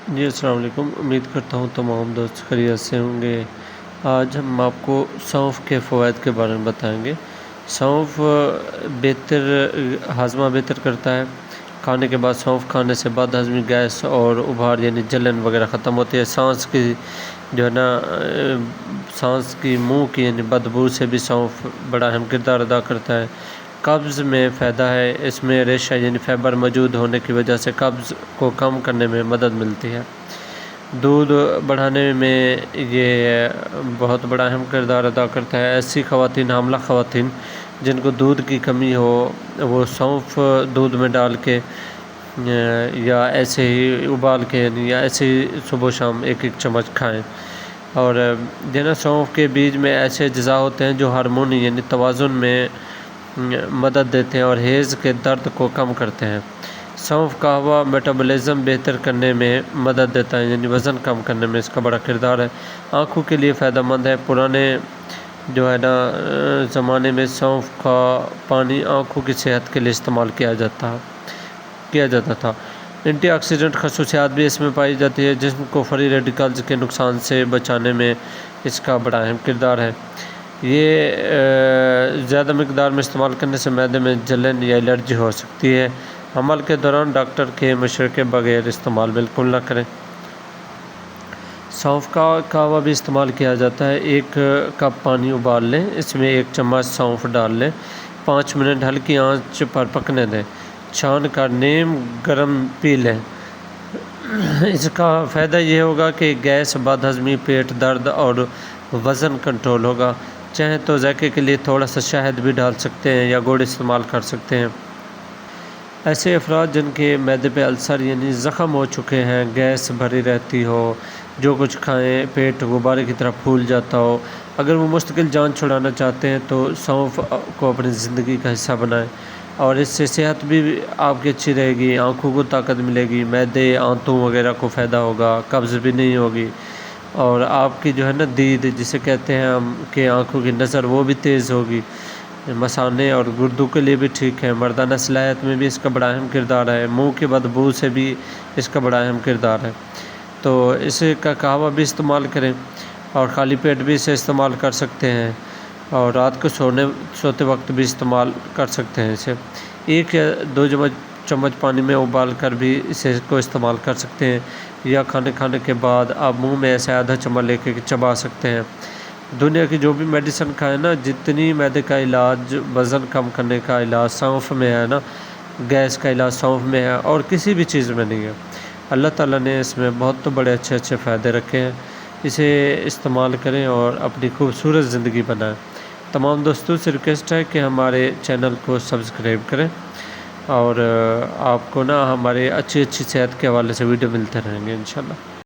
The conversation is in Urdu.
جی السلام علیکم، امید کرتا ہوں تمام دوست خیریت سے ہوں گے۔ آج ہم آپ کو سونف کے فوائد کے بارے میں بتائیں گے۔ سونف ہاضمہ بہتر کرتا ہے۔ کھانے کے بعد سونف کھانے سے بد ہضمی، گیس اور ابھار یعنی جلن وغیرہ ختم ہوتی ہے۔ سانس کی منہ کی یعنی بدبو سے بھی سونف بڑا اہم کردار ادا کرتا ہے۔ قبض میں فائدہ ہے، اس میں ریشہ یعنی فائبر موجود ہونے کی وجہ سے قبض کو کم کرنے میں مدد ملتی ہے۔ دودھ بڑھانے میں یہ بہت بڑا اہم کردار ادا کرتا ہے۔ ایسی خواتین، حاملہ خواتین جن کو دودھ کی کمی ہو، وہ سونف دودھ میں ڈال کے یا ایسے ہی ابال کے یا ایسے ہی صبح و شام ایک چمچ کھائیں۔ اور سونف کے بیج میں ایسے اجزاء ہوتے ہیں جو ہارمونی یعنی توازن میں مدد دیتے ہیں اور ہیز کے درد کو کم کرتے ہیں۔ سونف کا قہوہ میٹابولزم بہتر کرنے میں مدد دیتا ہے، یعنی وزن کم کرنے میں اس کا بڑا کردار ہے۔ آنکھوں کے لیے فائدہ مند ہے۔ پرانے زمانے میں سونف کا پانی آنکھوں کی صحت کے لیے استعمال کیا جاتا تھا۔ اینٹی آکسیڈنٹ خصوصیات بھی اس میں پائی جاتی ہے، جسم کو فری ریڈیکلز کے نقصان سے بچانے میں اس کا بڑا اہم کردار ہے۔ یہ زیادہ مقدار میں استعمال کرنے سے معدے میں جلن یا الرجی ہو سکتی ہے۔ حمل کے دوران ڈاکٹر کے مشورے کے بغیر استعمال بالکل نہ کریں۔ سونف کا قہوہ بھی استعمال کیا جاتا ہے۔ 1 کپ پانی ابال لیں، اس میں 1 چمچ سونف ڈال لیں، 5 منٹ ہلکی آنچ پر پکنے دیں، چھان کر نیم گرم پی لیں۔ اس کا فائدہ یہ ہوگا کہ گیس، بد ہضمی، پیٹ درد اور وزن کنٹرول ہوگا۔ چاہیں تو ذائقے کے لیے تھوڑا سا شہد بھی ڈال سکتے ہیں یا گڑ استعمال کر سکتے ہیں۔ ایسے افراد جن کے معدے پہ السر یعنی زخم ہو چکے ہیں، گیس بھری رہتی ہو، جو کچھ کھائیں پیٹ غبارے کی طرح پھول جاتا ہو، اگر وہ مستقل جان چھڑانا چاہتے ہیں تو سونف کو اپنی زندگی کا حصہ بنائیں، اور اس سے صحت بھی آپ کی اچھی رہے گی، آنکھوں کو طاقت ملے گی، معدے، آنتوں وغیرہ کو فائدہ ہوگا، قبض بھی نہیں ہوگی، اور آپ کی دید جسے کہتے ہیں ہم کہ آنکھوں کی نظر، وہ بھی تیز ہوگی۔ مثانے اور گردوں کے لیے بھی ٹھیک ہے۔ مردانہ صلاحیت میں بھی اس کا بڑا اہم کردار ہے۔ منہ کی بدبو سے بھی اس کا بڑا اہم کردار ہے۔ تو اس کا قہوہ بھی استعمال کریں، اور خالی پیٹ بھی اسے استعمال کر سکتے ہیں، اور رات کو سوتے وقت بھی استعمال کر سکتے ہیں۔ اسے 1 یا 2 چمچ پانی میں ابال کر بھی اسے کو استعمال کر سکتے ہیں، یا کھانے کے بعد آپ منہ میں ایسے آدھا چمچ لے کے چبا سکتے ہیں۔ دنیا کی جو بھی میڈیسن کھائیں نا، جتنی معدے کا علاج، وزن کم کرنے کا علاج سونف میں ہے نا، گیس کا علاج سونف میں ہے، اور کسی بھی چیز میں نہیں ہے۔ اللہ تعالیٰ نے اس میں بہت بڑے اچھے فائدے رکھے ہیں۔ اسے استعمال کریں اور اپنی خوبصورت زندگی بنائیں۔ تمام دوستوں سے ریکویسٹ ہے کہ ہمارے چینل کو سبسکرائب کریں، اور آپ کو ہمارے اچھی صحت کے حوالے سے ویڈیو ملتے رہیں گے انشاءاللہ۔